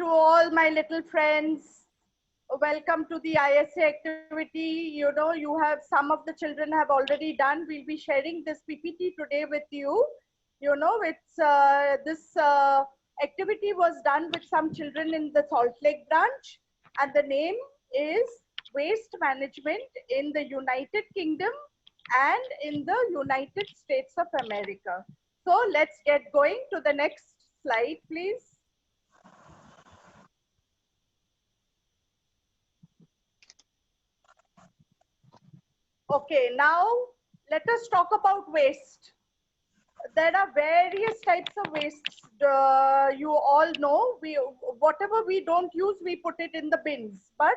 to all my little friends. Welcome to the ISA activity. You have some of the children have already done. We'll be sharing this PPT today with you. This activity was done with some children in the Salt Lake branch, and the name is Waste Management in the United Kingdom and in the United States of America. So let's get going to the next slide, please. Okay, now let us talk about waste. There are various types of wastes. You all know, whatever we don't use, we put it in the bins. But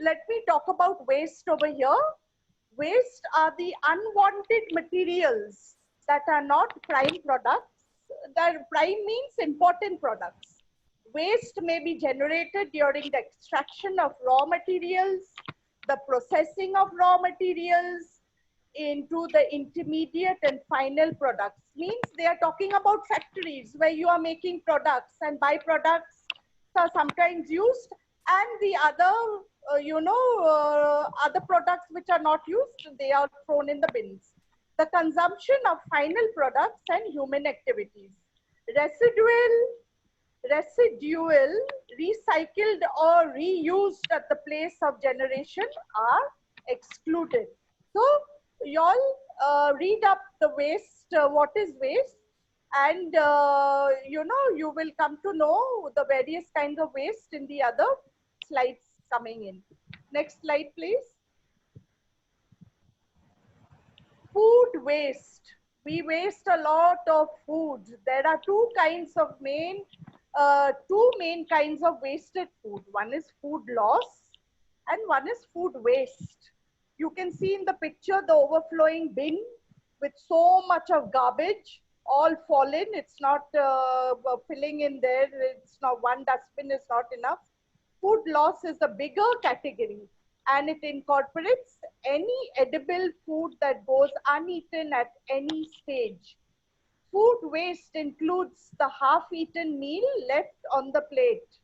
let me talk about waste over here. Waste are the unwanted materials that are not prime products. That prime means important products. Waste may be generated during the extraction of raw materials, the processing of raw materials into the intermediate and final products. Means they are talking about factories where you are making products, and byproducts are sometimes used, and the other other products which are not used, they are thrown in the bins. The consumption of final products and human activities. Residual, recycled or reused at the place of generation are excluded. So y'all read up the waste, what is waste, and you will come to know the various kinds of waste in the other slides coming in. Next slide, please. Food waste. We waste a lot of food. There are two main kinds of wasted food. One is food loss and one is food waste. You can see in the picture the overflowing bin with so much of garbage all fallen. It's not filling in there. It's not, one dustbin is not enough. Food loss is a bigger category, and it incorporates any edible food that goes uneaten at any stage. Food waste includes the half-eaten meal left on the plate.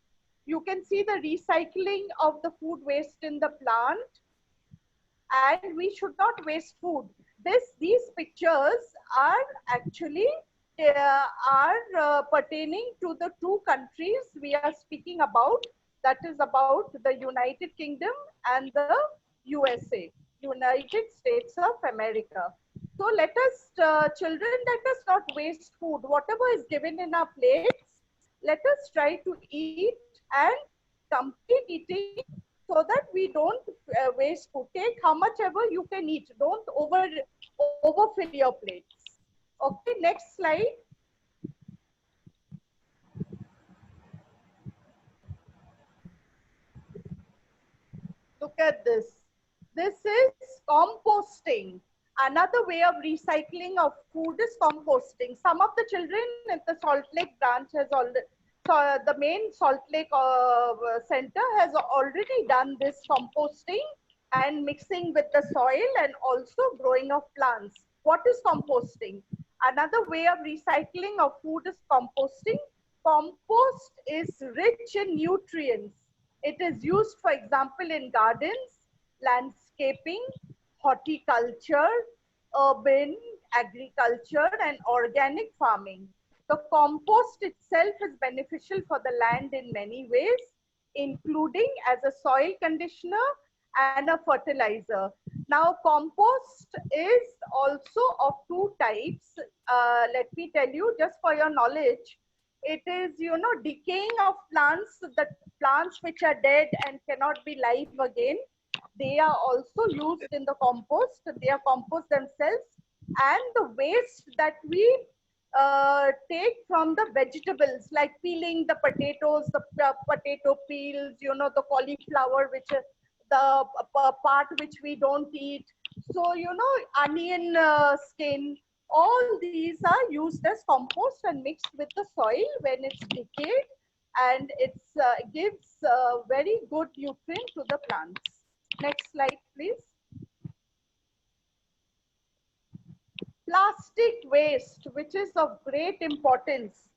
You can see the recycling of the food waste in the plant, and we should not waste food. These pictures are actually pertaining to the two countries we are speaking about, that is about the United Kingdom and the USA, United States of America. So let us, children, let us not waste food. Whatever is given in our plates, let us try to eat and complete eating so that we don't waste food. Take how much ever you can eat. Don't overfill your plates. Okay, next slide. Look at this. This is composting. Another way of recycling of food is composting. Some of the children at the Salt Lake branch has already, so the main Salt Lake center has already done this composting and mixing with the soil and also growing of plants. What is composting? Another way of recycling of food is composting. Compost is rich in nutrients. It is used, for example, in gardens, landscaping, horticulture, urban agriculture, and organic farming. The compost itself is beneficial for the land in many ways, including as a soil conditioner and a fertilizer. Now, compost is also of two types. Let me tell you, just for your knowledge, it is, decaying of plants, the plants which are dead and cannot be live again. They are also used in the compost. They are compost themselves. And the waste that we take from the vegetables, like peeling the potatoes, the potato peels, the cauliflower, which the part which we don't eat. So, onion skin, all these are used as compost and mixed with the soil when it's decayed, and it gives very good nutrient to the plants. Next slide, please. Plastic waste, which is of great importance.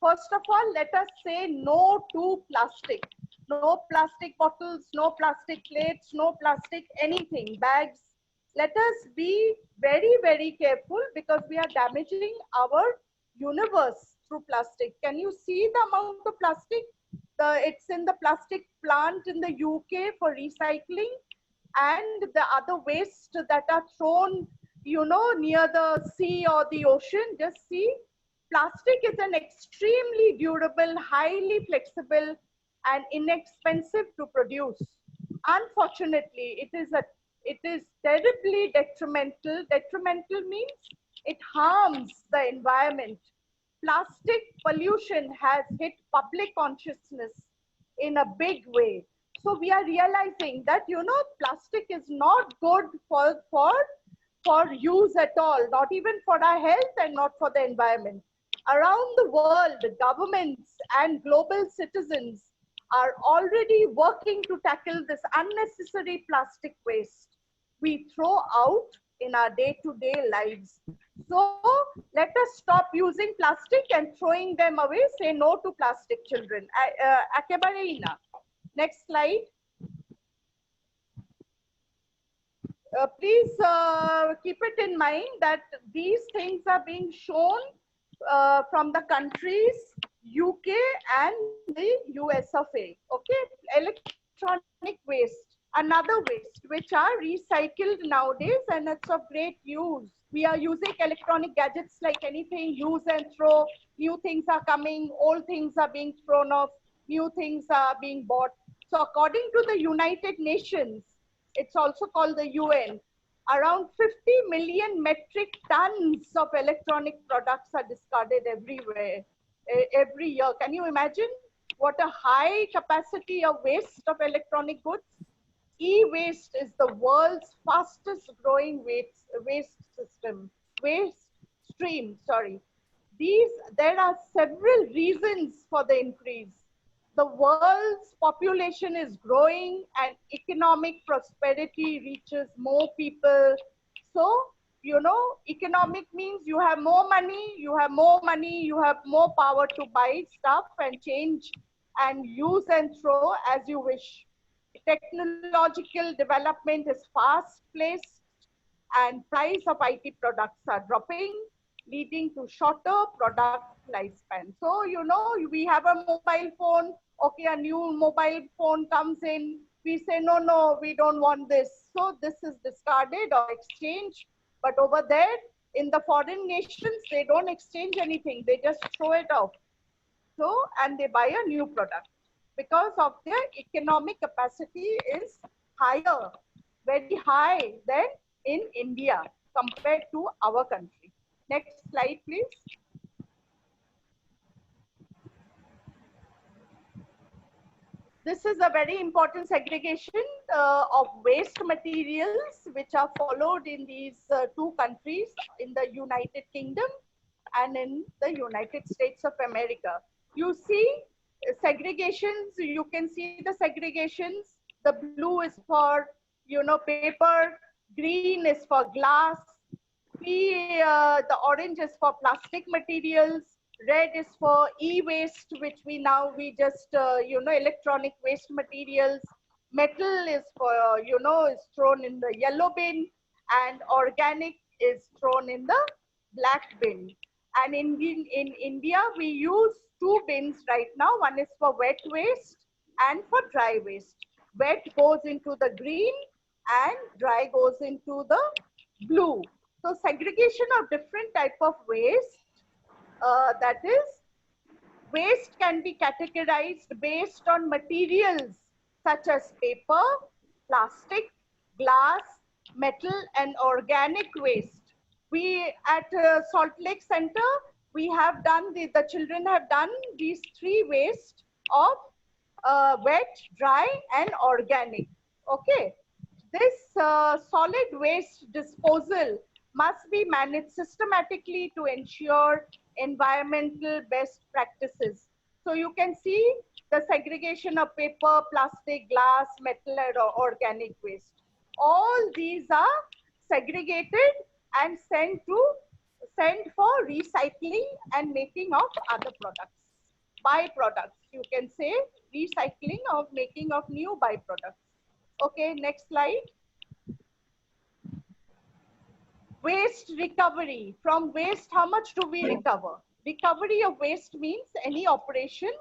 First of all, let us say no to plastic. No plastic bottles, no plastic plates, no plastic anything, bags. Let us be very, very careful because we are damaging our universe through plastic. Can you see the amount of plastic? It's in the plastic plant in the UK for recycling, and the other waste that are thrown, you know, near the sea or the ocean. Just see, plastic is an extremely durable, highly flexible, and inexpensive to produce. Unfortunately, it is terribly detrimental. Detrimental means it harms the environment. Plastic pollution has hit public consciousness in a big way. So we are realizing that, you know, plastic is not good for use at all, not even for our health and not for the environment. Around the world, governments and global citizens are already working to tackle this unnecessary plastic waste we throw out in our day-to-day lives. So let us stop using plastic and throwing them away. Say no to plastic, children. Ekebarei na. Next slide. Please keep it in mind that these things are being shown from the countries UK and the US of A. Okay, electronic waste, another waste, which are recycled nowadays, and it's of great use. We are using electronic gadgets like anything, use and throw. New things are coming, old things are being thrown off, new things are being bought. So according to the United Nations, it's also called the UN, around 50 million metric tons of electronic products are discarded everywhere, every year. Can you imagine what a high capacity of waste of electronic goods? E-waste is the world's fastest growing waste stream, sorry. There are several reasons for the increase. The world's population is growing and economic prosperity reaches more people. So, you know, economic means you have more money, you have more power to buy stuff and change and use and throw as you wish. Technological development is fast paced and price of IT products are dropping, leading to shorter product lifespan. So, you know, we have a mobile phone, okay, a new mobile phone comes in, we say, no, we don't want this. So this is discarded or exchanged. But over there, in the foreign nations, they don't exchange anything. They just throw it off. So, and they buy a new product because of their economic capacity is higher, very high than in India compared to our country. Next slide, please. This is a very important segregation of waste materials which are followed in these two countries, in the United Kingdom and in the United States of America. You see segregations, you can see the segregations. The blue is for, you know, paper, green is for glass, the orange is for plastic materials, red is for e-waste, which we just, you know, electronic waste materials. Metal is for, you know, is thrown in the yellow bin, and organic is thrown in the black bin. And in India, we use two bins right now. One is for wet waste and for dry waste. Wet goes into the green and dry goes into the blue. So segregation of different type of waste, that is, waste can be categorized based on materials such as paper, plastic, glass, metal, and organic waste. We at Salt Lake Center, we have done, the children have done these three waste of wet, dry, and organic. Okay. This solid waste disposal must be managed systematically to ensure environmental best practices. So you can see the segregation of paper, plastic, glass, metal, and organic waste. All these are segregated and sent for recycling and making of other products. byproducts. You can say recycling or making of new byproducts. Okay, next slide. Waste recovery. From waste, how much do we recover? Recovery of waste means any operation,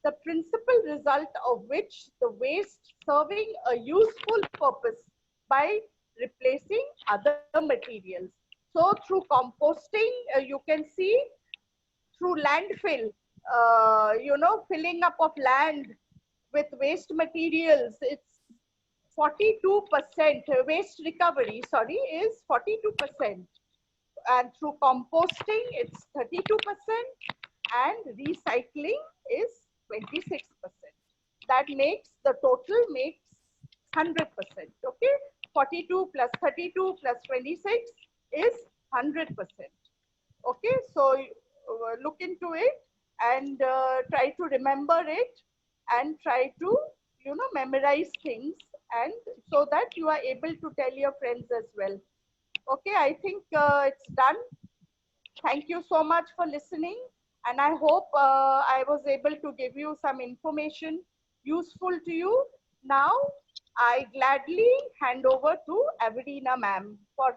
the principal result of which the waste serving a useful purpose by replacing other materials. So through composting, you can see through landfill, filling up of land with waste materials, it's 42% waste recovery, sorry, is 42%. And through composting, it's 32%, and recycling is 26%. That makes the total makes 100%. Okay, 42 plus 32 plus 26 is 100%. Okay, so look into it and try to remember it and try to memorize things, and so that you are able to tell your friends as well. Okay, I think it's done. Thank you so much for listening, and I hope I was able to give you some information useful to you. Now I gladly hand over to Avelina ma'am for her